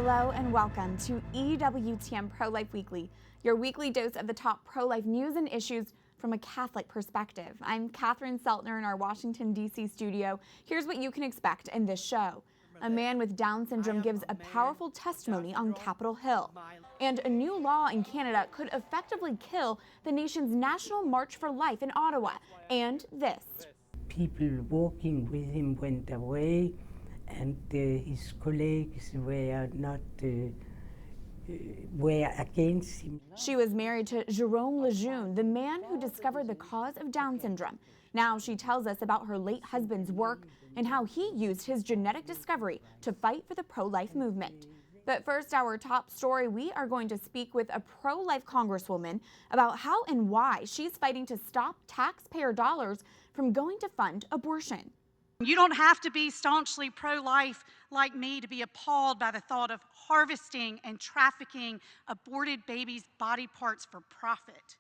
Hello and welcome to EWTN Pro-Life Weekly, your weekly dose of the top pro-life news and issues from a Catholic perspective. I'm Catherine Szeltner in our Washington, D.C. studio. Here's what you can expect in this show. A man with Down syndrome gives a powerful testimony on Capitol Hill. And a new law in Canada could effectively kill the nation's National March for Life in Ottawa. And this. People walking with him went away, and his colleagues were not were against him. She was married to Jerome Lejeune, the man who discovered the cause of Down syndrome. Now she tells us about her late husband's work and how he used his genetic discovery to fight for the pro-life movement. But first, our top story, we are going to speak with a pro-life congresswoman about how and why she's fighting to stop taxpayer dollars from going to fund abortion. You don't have to be staunchly pro-life like me to be appalled by the thought of harvesting and trafficking aborted babies' body parts for profit.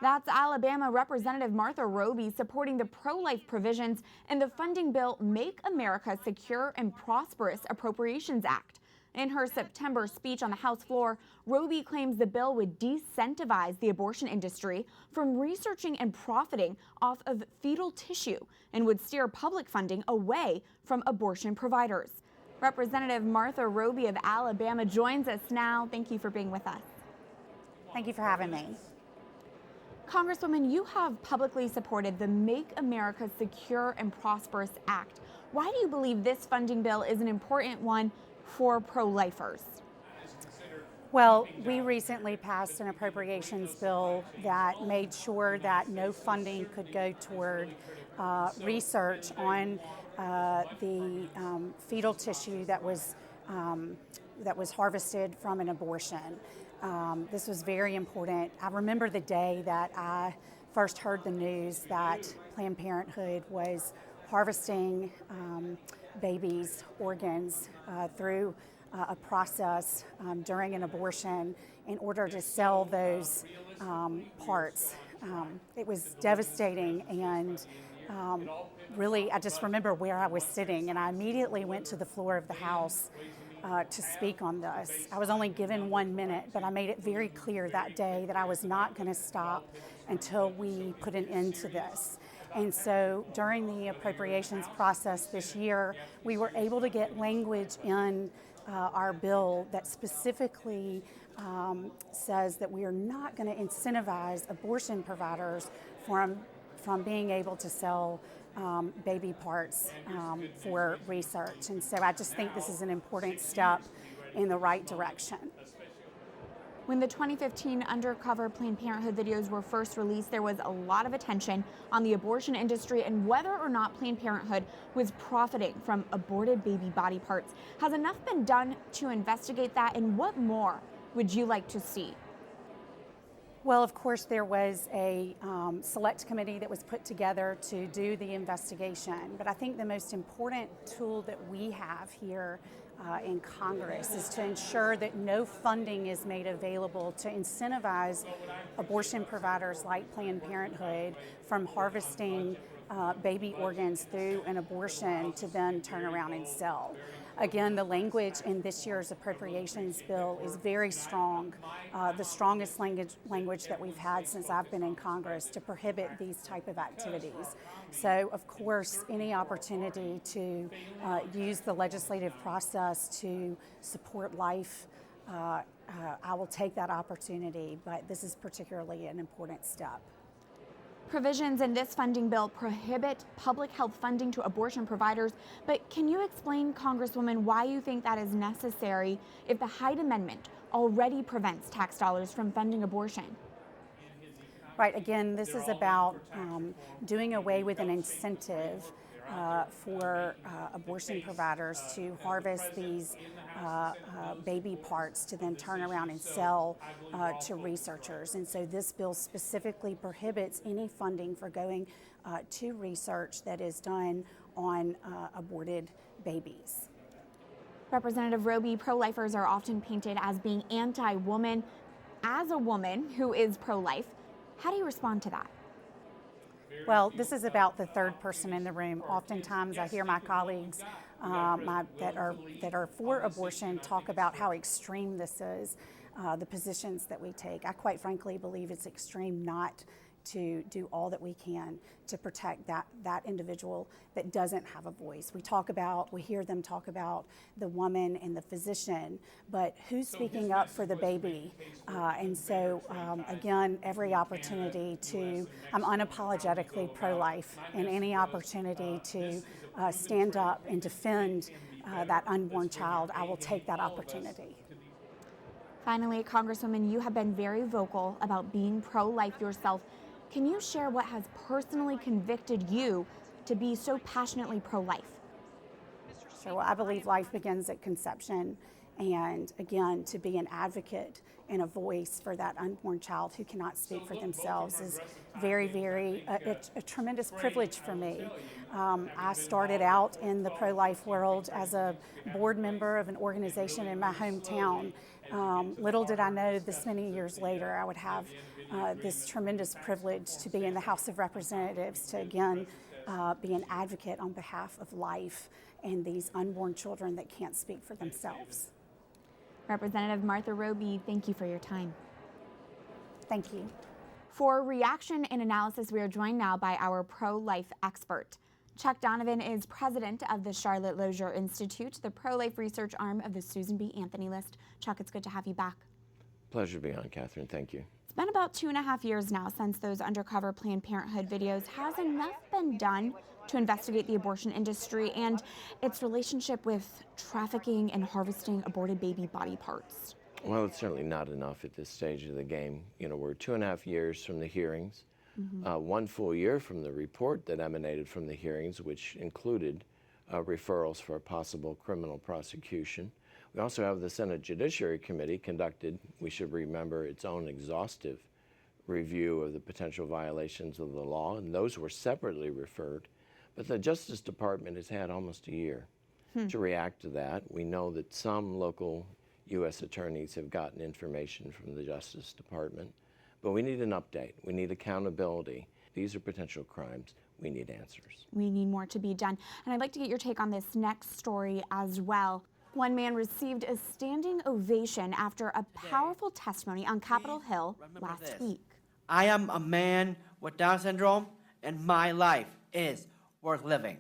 That's Alabama Representative Martha Roby supporting the pro-life provisions in the funding bill Make America Secure and Prosperous Appropriations Act. In her September speech on the House floor, Roby claims the bill would disincentivize the abortion industry from researching and profiting off of fetal tissue and would steer public funding away from abortion providers. Representative Martha Roby of Alabama joins us now. Thank you for being with us. Thank you for having me. Congresswoman, you have publicly supported the Make America Secure and Prosperous Act. Why do you believe this funding bill is an important one for pro-lifers? Well, we recently passed an appropriations bill that made sure that no funding could go toward research on the fetal tissue that was harvested from an abortion. This was very important. I remember the day that I first heard the news that Planned Parenthood was harvesting babies' organs through a process during an abortion in order to sell those parts. It was devastating, and really I just remember where I was sitting, and I immediately went to the floor of the House to speak on this. I was only given 1 minute, but I made it very clear that day that I was not going to stop until we put an end to this. And so during the appropriations process this year, we were able to get language in our bill that specifically says that we are not going to incentivize abortion providers from being able to sell baby parts for research. And so I just think this is an important step in the right direction. When the 2015 undercover Planned Parenthood videos were first released, there was a lot of attention on the abortion industry and whether or not Planned Parenthood was profiting from aborted baby body parts. Has enough been done to investigate that, and what more would you like to see? Well, of course, there was a select committee that was put together to do the investigation, but I think the most important tool that we have here in Congress is to ensure that no funding is made available to incentivize abortion providers like Planned Parenthood from harvesting baby organs through an abortion to then turn around and sell. Again, the language in this year's appropriations bill is very strong, the strongest language that we've had since I've been in Congress to prohibit these type of activities. So, of course, any opportunity to use the legislative process to support life, I will take that opportunity, but this is particularly an important step. Provisions in this funding bill prohibit public health funding to abortion providers, but can you explain, Congresswoman, why you think that is necessary if the Hyde Amendment already prevents tax dollars from funding abortion? Right, again, this is about doing away with an incentive for abortion providers to harvest these baby parts to then turn around and sell to researchers. And so this bill specifically prohibits any funding for going to research that is done on aborted babies. Representative Roby, pro-lifers are often painted as being anti-woman. As a woman who is pro-life, how do you respond to that? Well, this is about the third person in the room. Oftentimes I hear my colleagues that are for abortion talk about how extreme this is, the positions that we take. I quite frankly believe it's extreme not to do all that we can to protect that individual that doesn't have a voice. We hear them talk about the woman and the physician, but who's speaking up for the baby? And so again, every opportunity I'm unapologetically pro-life, and any opportunity to stand up and defend that unborn child, I will take that opportunity. Finally, Congresswoman, you have been very vocal about being pro-life yourself. Can you share what has personally convicted you to be so passionately pro-life? So I believe life begins at conception, and again, to be an advocate and a voice for that unborn child who cannot speak for themselves is a tremendous privilege for me. I started out in the pro-life world as a board member of an organization in my hometown. Little did I know this many years later I would have this tremendous privilege to be in the House of Representatives to again be an advocate on behalf of life and these unborn children that can't speak for themselves. Representative Martha Roby, thank you for your time. Thank you. For reaction and analysis, we are joined now by our pro-life expert. Chuck Donovan is president of the Charlotte Lozier Institute, the pro-life research arm of the Susan B. Anthony List. Chuck, it's good to have you back. Pleasure to be on, Catherine. Thank you. It's been about 2.5 years now since those undercover Planned Parenthood videos. Has enough been done to investigate the abortion industry and its relationship with trafficking and harvesting aborted baby body parts? Well, it's certainly not enough at this stage of the game. You know, we're 2.5 years from the hearings, 1 full year from the report that emanated from the hearings, which included referrals for a possible criminal prosecution. We also have the Senate Judiciary Committee conducted, we should remember, its own exhaustive review of the potential violations of the law, and those were separately referred. But the Justice Department has had almost a year to react to that. We know that some local U.S. attorneys have gotten information from the Justice Department, but we need an update. We need accountability. These are potential crimes. We need answers. We need more to be done. And I'd like to get your take on this next story as well. One man received a standing ovation after a powerful testimony on Capitol Hill last week. I am a man with Down syndrome, and my life is worth living.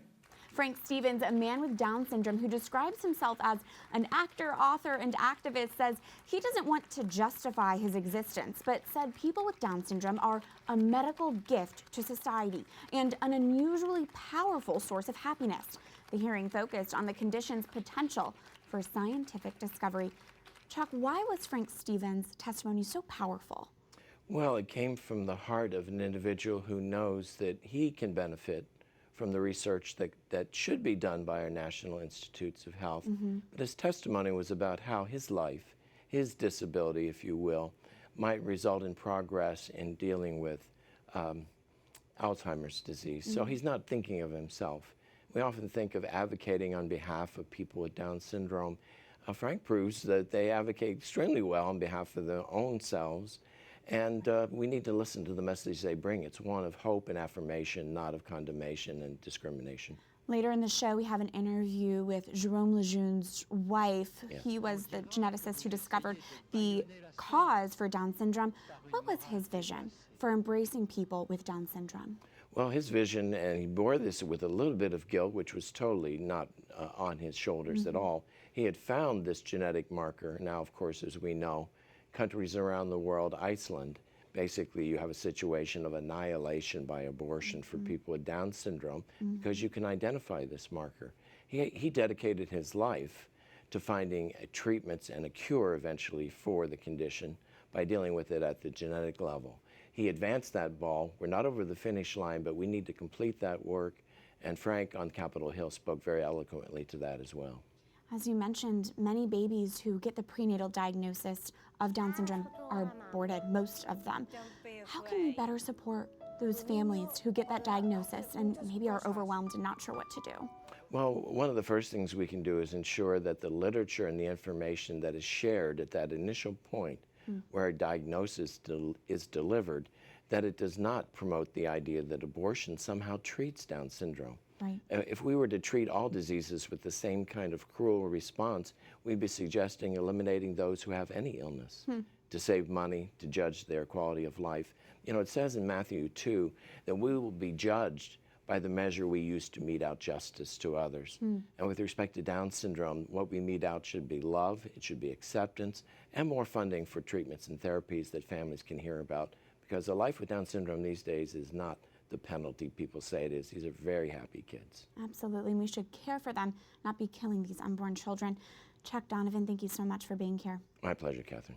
Frank Stevens, a man with Down syndrome who describes himself as an actor, author, and activist, says he doesn't want to justify his existence, but said people with Down syndrome are a medical gift to society and an unusually powerful source of happiness. The hearing focused on the condition's potential for scientific discovery. Chuck, why was Frank Stevens' testimony so powerful? Well, it came from the heart of an individual who knows that he can benefit from the research that should be done by our National Institutes of Health. But his testimony was about how his life, his disability, if you will, might result in progress in dealing with Alzheimer's disease. So he's not thinking of himself. We often think of advocating on behalf of people with Down syndrome. Frank proves that they advocate extremely well on behalf of their own selves, and we need to listen to the message they bring. It's one of hope and affirmation, not of condemnation and discrimination. Later in the show, we have an interview with Jerome Lejeune's wife. Yeah. He was the geneticist who discovered the cause for Down syndrome. What was his vision for embracing people with Down syndrome? Well, his vision, and he bore this with a little bit of guilt, which was totally not on his shoulders at all. He had found this genetic marker. Now, of course, as we know, countries around the world, Iceland, basically you have a situation of annihilation by abortion for people with Down syndrome because you can identify this marker. He dedicated his life to finding treatments and a cure eventually for the condition by dealing with it at the genetic level. He advanced that ball. We're not over the finish line, but we need to complete that work. And Frank on Capitol Hill spoke very eloquently to that as well. As you mentioned, many babies who get the prenatal diagnosis of Down syndrome are aborted, most of them. How can we better support those families who get that diagnosis and maybe are overwhelmed and not sure what to do? Well, one of the first things we can do is ensure that the literature and the information that is shared at that initial point where a diagnosis is delivered, that it does not promote the idea that abortion somehow treats Down syndrome. Right. If we were to treat all diseases with the same kind of cruel response, we'd be suggesting eliminating those who have any illness to save money, to judge their quality of life. You know, it says in Matthew 2 that we will be judged by the measure we use to mete out justice to others. And with respect to Down syndrome, what we mete out should be love, it should be acceptance, and more funding for treatments and therapies that families can hear about. Because a life with Down syndrome these days is not the penalty people say it is. These are very happy kids. Absolutely, and we should care for them, not be killing these unborn children. Chuck Donovan, thank you so much for being here. My pleasure, Catherine.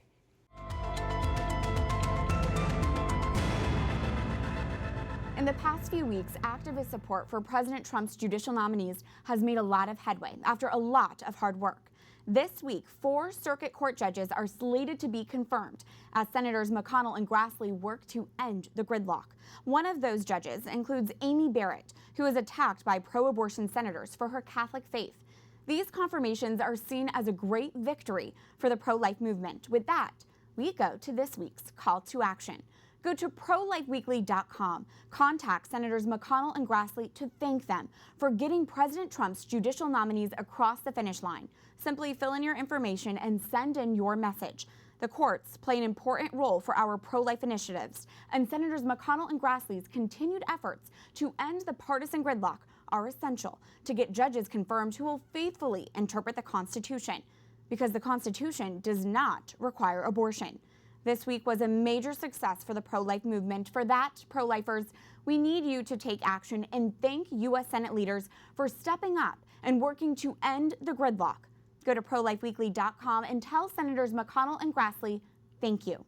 In the past few weeks, activist support for President Trump's judicial nominees has made a lot of headway after a lot of hard work. This week, 4 circuit court judges are slated to be confirmed as Senators McConnell and Grassley work to end the gridlock. One of those judges includes Amy Barrett, who is attacked by pro-abortion senators for her Catholic faith. These confirmations are seen as a great victory for the pro-life movement. With that, we go to this week's call to action. Go to ProLifeWeekly.com. Contact Senators McConnell and Grassley to thank them for getting President Trump's judicial nominees across the finish line. Simply fill in your information and send in your message. The courts play an important role for our pro-life initiatives, and Senators McConnell and Grassley's continued efforts to end the partisan gridlock are essential to get judges confirmed who will faithfully interpret the Constitution, because the Constitution does not require abortion. This week was a major success for the pro-life movement. For that, pro-lifers, we need you to take action and thank U.S. Senate leaders for stepping up and working to end the gridlock. Go to ProLifeWeekly.com and tell Senators McConnell and Grassley thank you.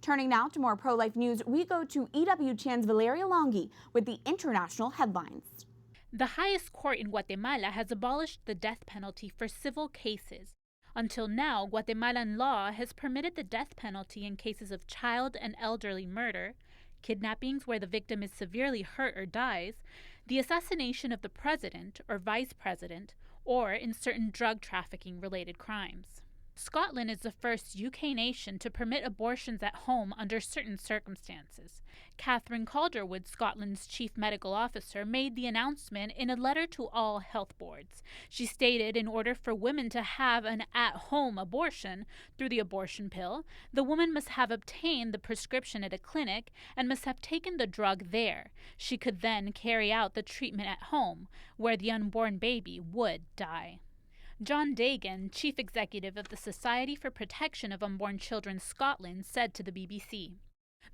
Turning now to more pro-life news, we go to EWTN's Valeria Longhi with the international headlines. The highest court in Guatemala has abolished the death penalty for civil cases. Until now, Guatemalan law has permitted the death penalty in cases of child and elderly murder, kidnappings where the victim is severely hurt or dies, the assassination of the president or vice president, or in certain drug trafficking-related crimes. Scotland is the first UK nation to permit abortions at home under certain circumstances. Catherine Calderwood, Scotland's chief medical officer, made the announcement in a letter to all health boards. She stated in order for women to have an at-home abortion through the abortion pill, the woman must have obtained the prescription at a clinic and must have taken the drug there. She could then carry out the treatment at home, where the unborn baby would die. John Dagan, chief executive of the Society for Protection of Unborn Children Scotland, said to the BBC,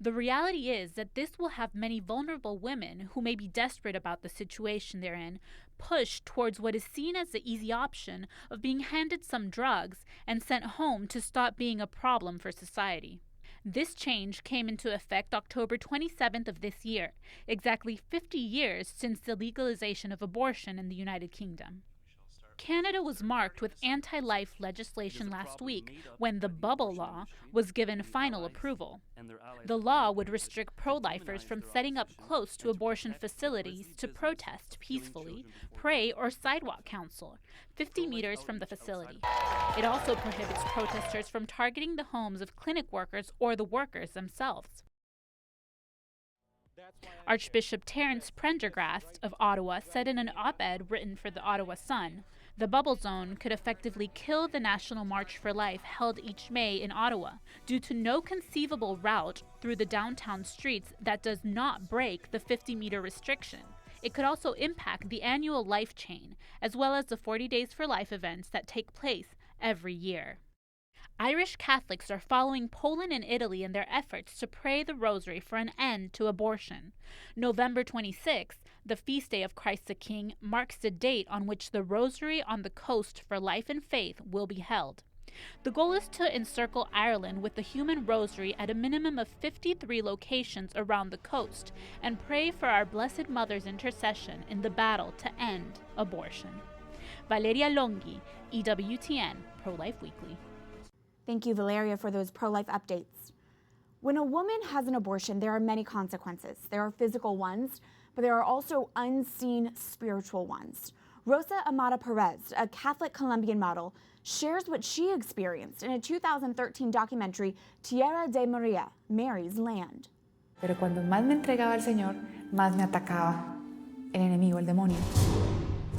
"The reality is that this will have many vulnerable women who may be desperate about the situation they're in pushed towards what is seen as the easy option of being handed some drugs and sent home to stop being a problem for society." This change came into effect October 27th of this year, exactly 50 years since the legalization of abortion in the United Kingdom. Canada was marked with anti-life legislation last week when the Bubble Law was given final approval. The law would restrict pro-lifers from setting up close to abortion facilities to protest peacefully, pray, or sidewalk counsel, 50 meters from the facility. It also prohibits protesters from targeting the homes of clinic workers or the workers themselves. Archbishop Terence Prendergast of Ottawa said in an op-ed written for the Ottawa Sun, the bubble zone could effectively kill the National March for Life held each May in Ottawa due to no conceivable route through the downtown streets that does not break the 50-meter restriction. It could also impact the annual Life Chain, as well as the 40 Days for Life events that take place every year. Irish Catholics are following Poland and Italy in their efforts to pray the Rosary for an end to abortion. November 26th, the feast day of Christ the King, marks the date on which the Rosary on the Coast for Life and Faith will be held. The goal is to encircle Ireland with the human rosary at a minimum of 53 locations around the coast and pray for our Blessed Mother's intercession in the battle to end abortion. Valeria Longhi, EWTN, Pro-Life Weekly. Thank you, Valeria, for those pro-life updates. When a woman has an abortion, there are many consequences. There are physical ones, but there are also unseen spiritual ones. Rosa Amada Perez, a Catholic Colombian model, shares what she experienced in a 2013 documentary, Tierra de Maria, Mary's Land. Pero cuando más me entregaba al Señor, más me atacaba el enemigo, el demonio.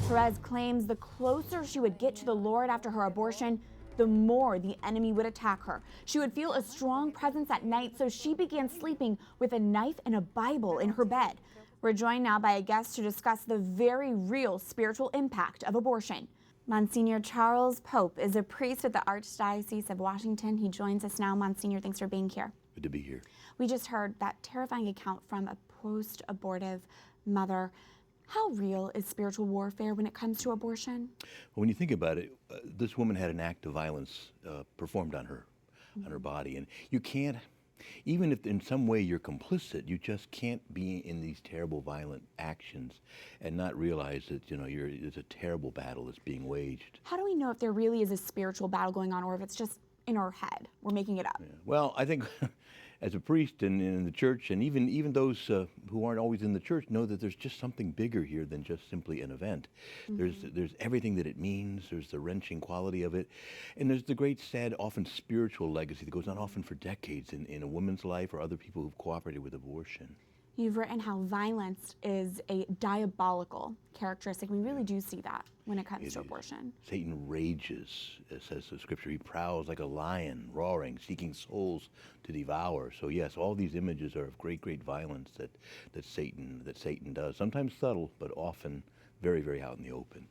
Perez claims the closer she would get to the Lord after her abortion, the more the enemy would attack her. She would feel a strong presence at night, so she began sleeping with a knife and a Bible in her bed. We're joined now by a guest to discuss the very real spiritual impact of abortion. Monsignor Charles Pope is a priest at the Archdiocese of Washington. He joins us now. Monsignor, thanks for being here. Good to be here. We just heard that terrifying account from a post-abortive mother. How real is spiritual warfare when it comes to abortion? Well, when you think about it, this woman had an act of violence performed on her, on her body, and you can't, even if in some way you're complicit, you just can't be in these terrible violent actions and not realize that, there's a terrible battle that's being waged. How do we know if there really is a spiritual battle going on or if it's just in our head? We're making it up. Yeah. Well, I think as a priest and in the church, and even those who aren't always in the church, know that there's just something bigger here than just simply an event. There's everything that it means. There's the wrenching quality of it, and there's the great, sad, often spiritual legacy that goes on often for decades in a woman's life or other people who've cooperated with abortion. You've written how violence is a diabolical characteristic. We really do see that when it comes to abortion. Satan rages, says the scripture. He prowls like a lion, roaring, seeking souls to devour. So yes, all these images are of great, great violence that Satan does. Sometimes subtle, but often very, very out in the open.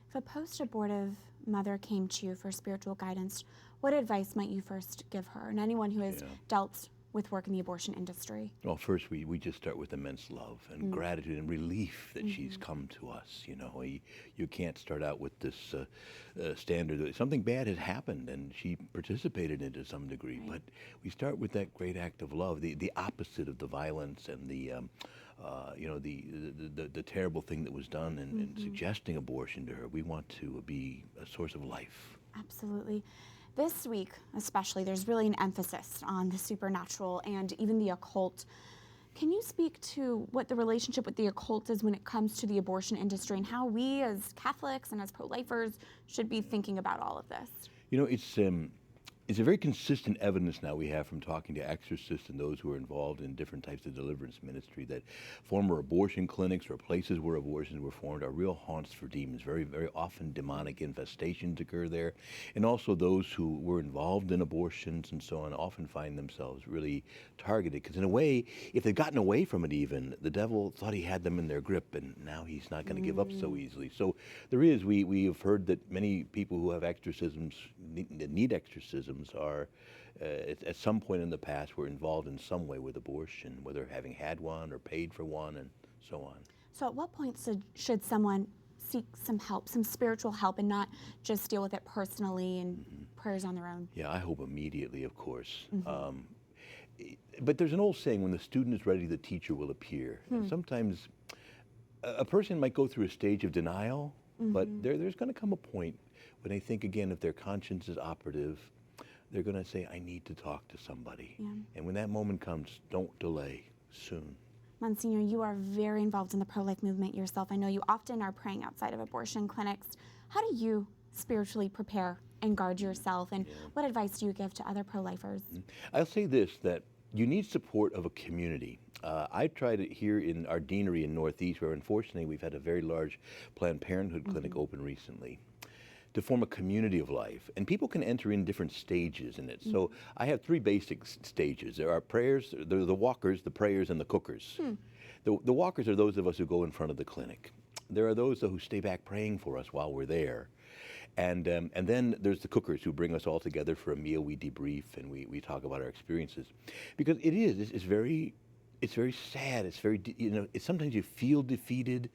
If a post-abortive mother came to you for spiritual guidance, what advice might you first give her and anyone who has dealt with work in the abortion industry? Well, first we just start with immense love and gratitude and relief that she's come to us. You can't start out with this standard that something bad has happened and she participated in it to some degree. But we start with that great act of love, the opposite of the violence and the terrible thing that was done and suggesting abortion to her. We want to be a source of life. Absolutely. This week, especially, there's really an emphasis on the supernatural and even the occult. Can you speak to what the relationship with the occult is when it comes to the abortion industry and how we as Catholics and as pro-lifers should be thinking about all of this? It's a very consistent evidence now we have from talking to exorcists and those who are involved in different types of deliverance ministry that former abortion clinics or places where abortions were formed are real haunts for demons. Very, very often demonic infestations occur there. And also those who were involved in abortions and so on often find themselves really targeted. Because in a way, if they've gotten away from it even, the devil thought he had them in their grip and now he's not going to give up so easily. So we have heard that many people who have exorcisms, that need exorcisms, are at some point in the past were involved in some way with abortion, whether having had one or paid for one and so on. So at what point should someone seek some help, some spiritual help, and not just deal with it personally and prayers on their own? Yeah, I hope immediately, of course. But there's an old saying, when the student is ready, the teacher will appear. And sometimes a person might go through a stage of denial, but there's going to come a point when they think, again, if their conscience is operative, they're going to say, I need to talk to somebody. Yeah. And when that moment comes, don't delay, soon. Monsignor, you are very involved in the pro-life movement yourself. I know you often are praying outside of abortion clinics. How do you spiritually prepare and guard yourself, and what advice do you give to other pro-lifers? I'll say this, that you need support of a community. I tried it here in our deanery in Northeast, where unfortunately we've had a very large Planned Parenthood clinic open recently, to form a community of life. And people can enter in different stages in it. So I have three basic stages. There are prayers, there are the walkers, the prayers, and the cookers. The walkers are those of us who go in front of the clinic. There are those who stay back praying for us while we're there. And then there's the cookers who bring us all together for a meal. We debrief and we talk about our experiences. Because it's very sad. It's very, sometimes you feel defeated,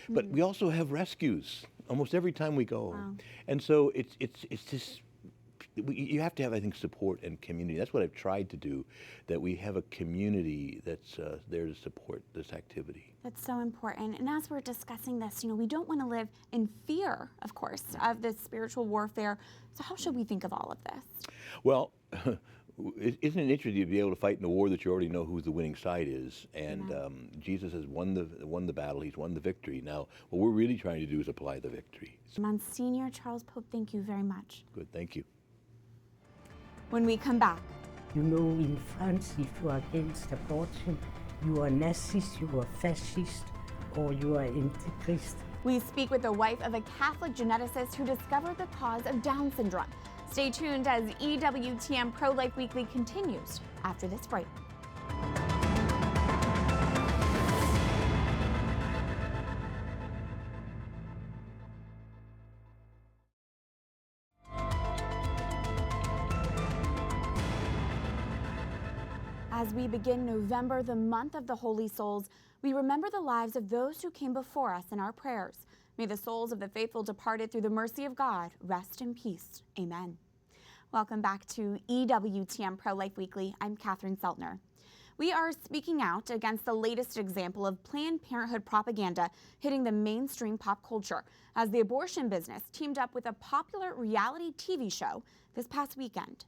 but we also have rescues almost every time we go. Wow. And so it's just, you have to have, I think, support and community. That's what I've tried to do, that we have a community that's there to support this activity. That's so important. And as we're discussing this, we don't want to live in fear, of course, of this spiritual warfare. So how should we think of all of this? Well, isn't it interesting to be able to fight in a war that you already know who the winning side is? And Jesus has won the battle. He's won the victory. Now, what we're really trying to do is apply the victory. Monsignor Charles Pope, thank you very much. Good, thank you. When we come back. In France, if you are against abortion, you are Nazist, you are fascist, or you are Antichrist. We speak with the wife of a Catholic geneticist who discovered the cause of Down syndrome. Stay tuned as EWTN Pro-Life Weekly continues after this break. As we begin November, the month of the Holy Souls, we remember the lives of those who came before us in our prayers. May the souls of the faithful departed through the mercy of God rest in peace. Amen. Welcome back to EWTN Pro-Life Weekly. I'm Catherine Szeltner. We are speaking out against the latest example of Planned Parenthood propaganda hitting the mainstream pop culture as the abortion business teamed up with a popular reality TV show this past weekend.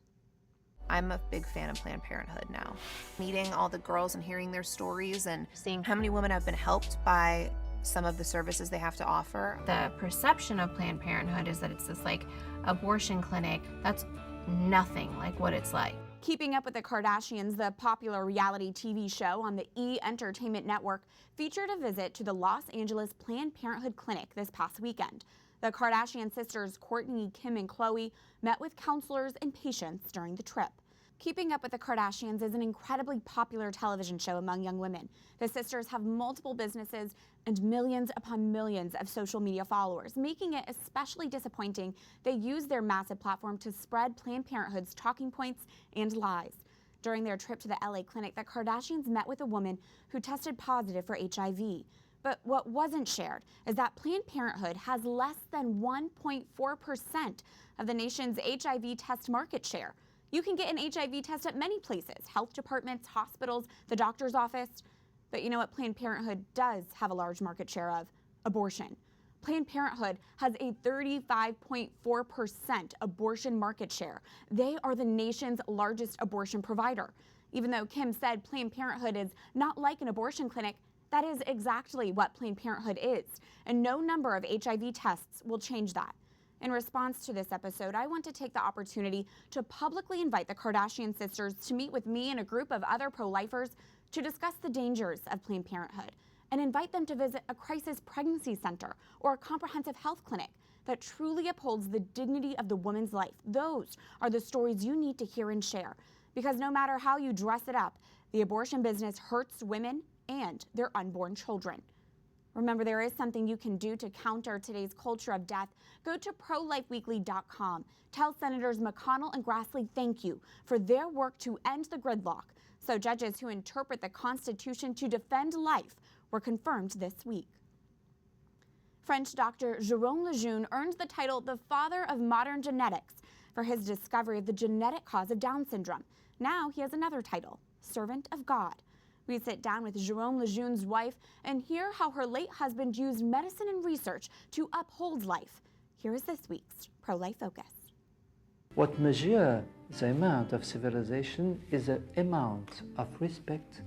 I'm a big fan of Planned Parenthood now. Meeting all the girls and hearing their stories and seeing how many women have been helped by some of the services they have to offer. The perception of Planned Parenthood is that it's this like abortion clinic. That's nothing like what it's like. Keeping Up with the Kardashians, the popular reality TV show on the E! Entertainment Network, featured a visit to the Los Angeles Planned Parenthood clinic this past weekend. The Kardashian sisters, Kourtney, Kim, and Khloe, met with counselors and patients during the trip. Keeping Up with the Kardashians is an incredibly popular television show among young women. The sisters have multiple businesses and millions upon millions of social media followers, making it especially disappointing they use their massive platform to spread Planned Parenthood's talking points and lies. During their trip to the LA clinic, the Kardashians met with a woman who tested positive for HIV. But what wasn't shared is that Planned Parenthood has less than 1.4% of the nation's HIV test market share. You can get an HIV test at many places, health departments, hospitals, the doctor's office. But you know what Planned Parenthood does have a large market share of? Abortion. Planned Parenthood has a 35.4% abortion market share. They are the nation's largest abortion provider. Even though Kim said Planned Parenthood is not like an abortion clinic, that is exactly what Planned Parenthood is, and no number of HIV tests will change that. In response to this episode, I want to take the opportunity to publicly invite the Kardashian sisters to meet with me and a group of other pro-lifers to discuss the dangers of Planned Parenthood and invite them to visit a crisis pregnancy center or a comprehensive health clinic that truly upholds the dignity of the woman's life. Those are the stories you need to hear and share, because no matter how you dress it up, the abortion business hurts women and their unborn children. Remember, there is something you can do to counter today's culture of death. Go to ProLifeWeekly.com. Tell Senators McConnell and Grassley thank you for their work to end the gridlock. So judges who interpret the Constitution to defend life were confirmed this week. French doctor Jerome Lejeune earned the title the father of modern genetics for his discovery of the genetic cause of Down syndrome. Now he has another title, servant of God. We sit down with Jerome Lejeune's wife and hear how her late husband used medicine and research to uphold life. Here is this week's Pro-Life Focus. What measures the amount of civilization is the amount of respect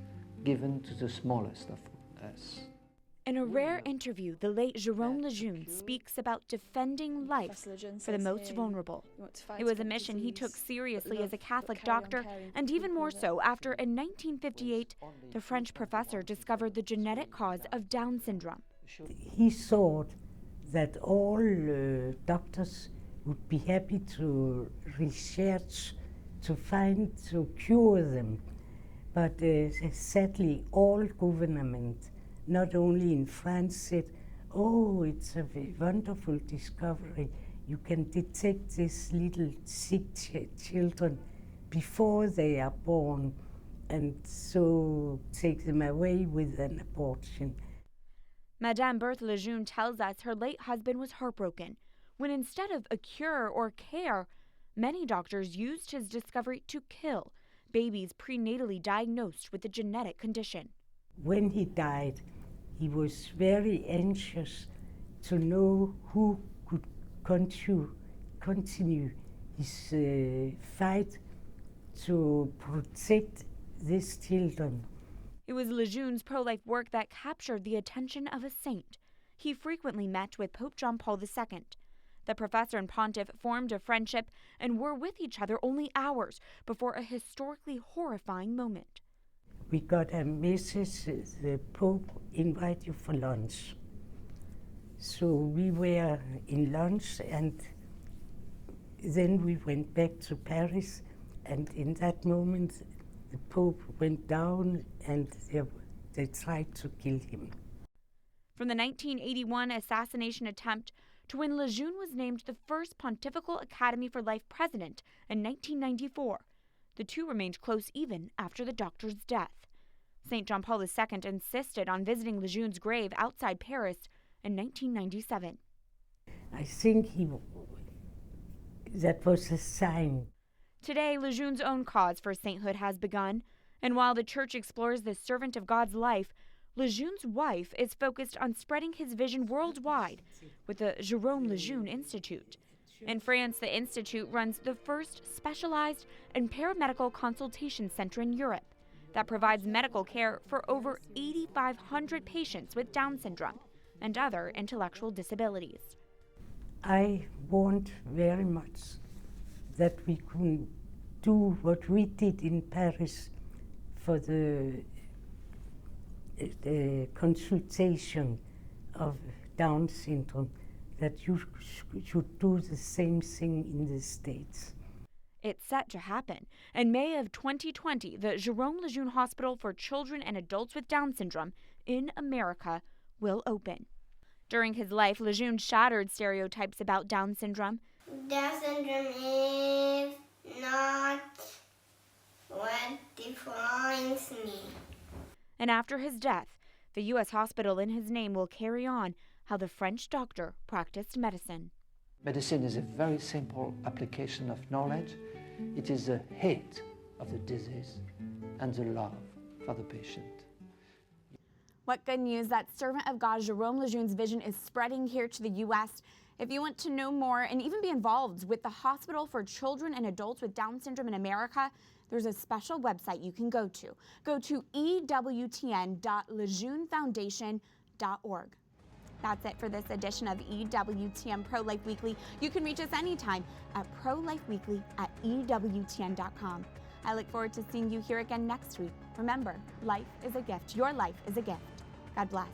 given to the smallest of us. In a rare interview, the late Jerome Lejeune speaks about defending life for the most vulnerable. It was a mission he took seriously as a Catholic doctor, and even more so after, in 1958, the French professor discovered the genetic cause of Down syndrome. He thought that all doctors would be happy to research, to cure them. But sadly, all governments, not only in France, said, oh, it's a wonderful discovery. You can detect these little sick children before they are born, and so take them away with an abortion. Madame Lejeune tells us her late husband was heartbroken when, instead of a cure or care, many doctors used his discovery to kill babies prenatally diagnosed with the genetic condition. When he died, he was very anxious to know who could continue his fight to protect these children. It was Lejeune's pro-life work that captured the attention of a saint. He frequently met with Pope John Paul II. The professor and pontiff formed a friendship and were with each other only hours before a historically horrifying moment. we got a message, the Pope invite you for lunch. So we were in lunch, and then we went back to Paris, and in that moment the Pope went down and they tried to kill him. From the 1981 assassination attempt to when Lejeune was named the first Pontifical Academy for Life president in 1994, the two remained close even after the doctor's death. St. John Paul II insisted on visiting Lejeune's grave outside Paris in 1997. I think that was a sign. Today, Lejeune's own cause for sainthood has begun, and while the Church explores the servant of God's life, Lejeune's wife is focused on spreading his vision worldwide with the Jerome Lejeune Institute. In France, the Institute runs the first specialized and paramedical consultation center in Europe that provides medical care for over 8,500 patients with Down syndrome and other intellectual disabilities. I want very much that we could do what we did in Paris for the consultation of Down syndrome, that you should do the same thing in the States. It's set to happen. In May of 2020, the Jerome Lejeune Hospital for Children and Adults with Down syndrome in America will open. During his life, Lejeune shattered stereotypes about Down syndrome. Down syndrome is not what defines me. And after his death, the U.S. hospital in his name will carry on how the French doctor practiced medicine. Medicine is a very simple application of knowledge. It is the hate of the disease and the love for the patient. What good news that servant of God Jerome Lejeune's vision is spreading here to the U.S. If you want to know more and even be involved with the Hospital for Children and Adults with Down syndrome in America, there's a special website you can go to. Go to ewtn.lejeunefoundation.org. That's it for this edition of EWTN Pro-Life Weekly. You can reach us anytime at prolifeweekly@ewtn.com. I look forward to seeing you here again next week. Remember, life is a gift. Your life is a gift. God bless.